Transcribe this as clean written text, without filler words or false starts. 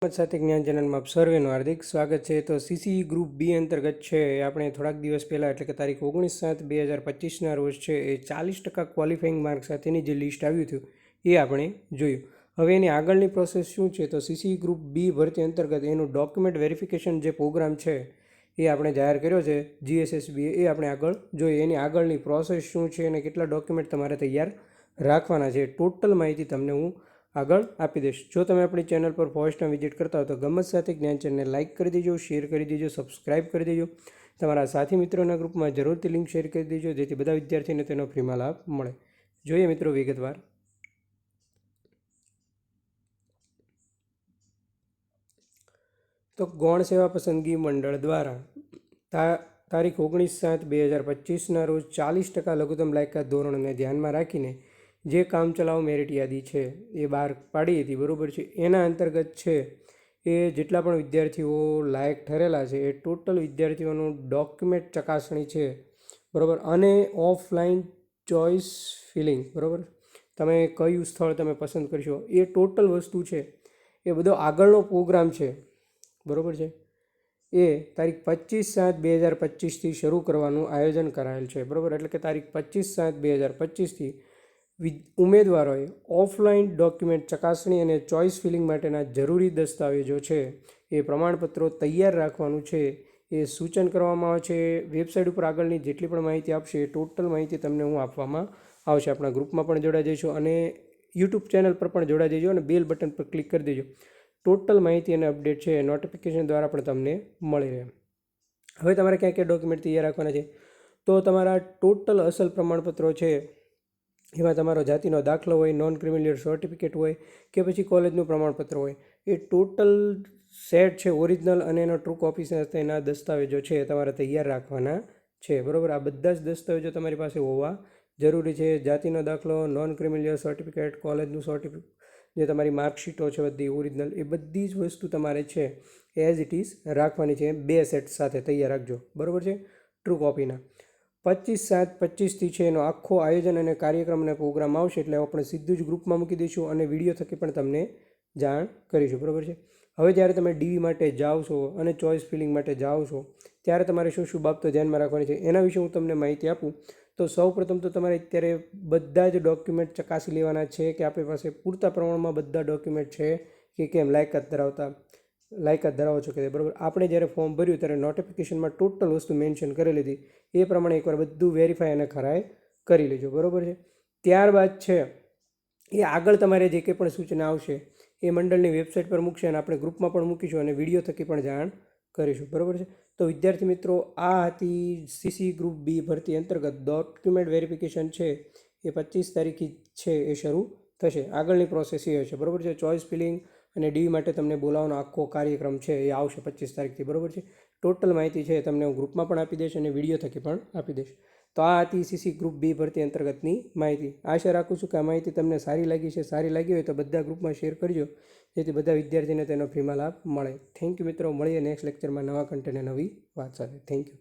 સાથે જ્ઞાન ચેનલમાં આપ સર્વેનું હાર્દિક સ્વાગત છે। તો સીસી ગ્રુપ બી અંતર્ગત છે આપણે થોડાક દિવસ પહેલાં એટલે કે તારીખ 19/7/2025ના રોજ છે એ 40% ક્વોલિફાઈંગ માર્ક સાથેની જે લિસ્ટ આવ્યું હતું એ આપણે જોયું। હવે એની આગળની પ્રોસેસ શું છે તો સીસી ગ્રુપ બી ભરતી અંતર્ગત એનું ડોક્યુમેન્ટ વેરિફિકેશન જે પ્રોગ્રામ છે એ આપણે જાહેર કર્યો છે જીએસએસબી એ આપણે આગળ જોઈએ। એની આગળની પ્રોસેસ શું છે અને કેટલા ડોક્યુમેન્ટ તમારે તૈયાર રાખવાના છે ટોટલ માહિતી તમને હું આગળ આપી દઈશ। જો તમે આપણી ચેનલ પર ફર્સ્ટ ટાઈમ વિઝિટ કરતા હો તો ગમત સાથે જ્ઞાન ચેનલને લાઇક કરી દેજો, શેર કરી દેજો, સબસ્ક્રાઇબ કરી દેજો, તમારા સાથી મિત્રોના ગ્રુપમાં જરૂરથી લિંક શેર કરી દેજો જેથી બધા વિદ્યાર્થીઓને તેનો ફ્રીમાં લાભ મળે। જોઈએ મિત્રો વિગતવાર। તો ગૌણ સેવા પસંદગી મંડળ દ્વારા તારીખ 19/7/2025ના રોજ 40% લઘુત્તમ લાયકાત ધોરણોને ધ્યાનમાં રાખીને જે કામચલાઉ મેરિટ યાદી છે એ બહાર પાડી હતી, બરાબર છે। એના અંતર્ગત છે એ જેટલા પણ વિદ્યાર્થીઓ લાયક ઠરેલા છે એ ટોટલ વિદ્યાર્થીઓનું ડોક્યુમેન્ટ ચકાસણી છે, બરાબર, અને ઓફલાઈન ચોઇસ ફિલિંગ, બરાબર, તમે કયું સ્થળ તમે પસંદ કરશો એ ટોટલ વસ્તુ છે એ બધો આગળનો પ્રોગ્રામ છે, બરાબર છે। એ તારીખ 25/7/2025થી શરૂ કરવાનું આયોજન કરાયેલ છે, બરાબર। એટલે કે તારીખ 25/7/2025થી ઉમેદવારોએ ઓફલાઈન ડોક્યુમેન્ટ ચકાસણી અને ચોઇસ ફિલિંગ માટેના જરૂરી દસ્તાવેજો છે એ પ્રમાણપત્રો તૈયાર રાખવાનું છે એ સૂચન કરવામાં આવે છે। વેબસાઇટ ઉપર આગળની જેટલી પણ માહિતી આપશે એ ટોટલ માહિતી તમને હું આપવામાં આવશે। આપણા ગ્રુપમાં પણ જોડાઈ જઈશું અને યુટ્યુબ ચેનલ પર પણ જોડાઈ જજો અને બેલ બટન પર ક્લિક કરી દેજો। ટોટલ માહિતી અને અપડેટ છે નોટિફિકેશન દ્વારા પણ તમને મળી રહે। હવે તમારે ક્યાં ક્યાં ડોક્યુમેન્ટ તૈયાર રાખવાના છે તો તમારા ટોટલ અસલ પ્રમાણપત્રો છે એમાં તમારો જાતિનો દાખલો હોય, નોન ક્રિમિનલ સર્ટિફિકેટ હોય કે પછી કોલેજનું પ્રમાણપત્ર હોય એ ટોટલ સેટ છે ઓરિજિનલ અને એનો ટ્રુ કોપી સાથેના દસ્તાવેજો છે એ તમારે તૈયાર રાખવાના છે, બરાબર। આ બધા જ દસ્તાવેજો તમારી પાસે હોવા જરૂરી છે। જાતિનો દાખલો, નોન ક્રિમિનલ સર્ટિફિકેટ, કોલેજનું સર્ટિફિકેટ, જે તમારી માર્કશીટો છે બધી ઓરિજિનલ, એ બધી જ વસ્તુ તમારે છે એઝ ઇટ ઇઝ રાખવાની છે। 2 સેટ સાથે તૈયાર રાખજો, બરાબર છે, ટ્રુ કોપીના। 25/7/25થી છે એનો આખો આયોજન અને કાર્યક્રમ અને પ્રોગ્રામ આવશે એટલે આપણે સીધું જ ગ્રુપમાં મૂકી દઈશું અને વિડીયો થકી પણ તમને જાણ કરીશું, બરાબર છે। હવે જ્યારે તમે ડીવી માટે જાઓ છો અને ચોઇસ ફિલિંગ માટે જાઓ છો ત્યારે તમારે શું શું બાબતો ધ્યાનમાં રાખવાની છે એના વિશે હું તમને માહિતી આપું તો સૌપ્રથમ તો તમારે અત્યારે બધા જ ડોક્યુમેન્ટ ચકાસી લેવાના છે કે આપણી પાસે પૂરતા પ્રમાણમાં બધા ડોક્યુમેન્ટ છે કે કેમ, લાયકાત ધરાવો છો કે, બરાબર। આપણે જ્યારે ફોર્મ ભર્યું ત્યારે નોટિફિકેશનમાં ટોટલ વસ્તુ મેન્શન કરેલી હતી એ પ્રમાણે એકવાર બધું વેરીફાઈ અને ખરાઈ કરી લેજો, બરાબર છે। ત્યારબાદ છે એ આગળ તમારે જે કંઈ પણ સૂચના આવશે એ મંડળની વેબસાઇટ પર મૂકશે અને આપણે ગ્રુપમાં પણ મૂકીશું અને વિડીયો થકી પણ જાણ કરીશું, બરાબર છે। તો વિદ્યાર્થી મિત્રો આ હતી સીસી ગ્રુપ બી ભરતી અંતર્ગત ડોક્યુમેન્ટ વેરિફિકેશન છે એ 25 તારીખે છે એ શરૂ થશે। આગળની પ્રોસેસ એ હશે, બરાબર છે। ચોઇસ ફિલિંગ અને ડીવી માટે તમને બોલાવવાનો આખો કાર્યક્રમ છે એ આવશે 25 તારીખથી, બરાબર છે। ટોટલ માહિતી છે તમને હું ગ્રુપમાં પણ આપી દઈશ અને વિડીયો થકી પણ આપી દઈશ। તો આ હતી સીસી ગ્રુપ બી ભરતી અંતર્ગતની માહિતી। આશા રાખું છું કે આ માહિતી તમને સારી લાગી છે। સારી લાગી હોય તો બધા ગ્રુપમાં શેર કરજો જેથી બધા વિદ્યાર્થીને તેનો ફ્રીમાં લાભ મળે। થેન્ક યુ મિત્રો, મળીએ નેક્સ્ટ લેક્ચરમાં નવા કન્ટેન્ટ અને નવી વાત સાથે। Thank you.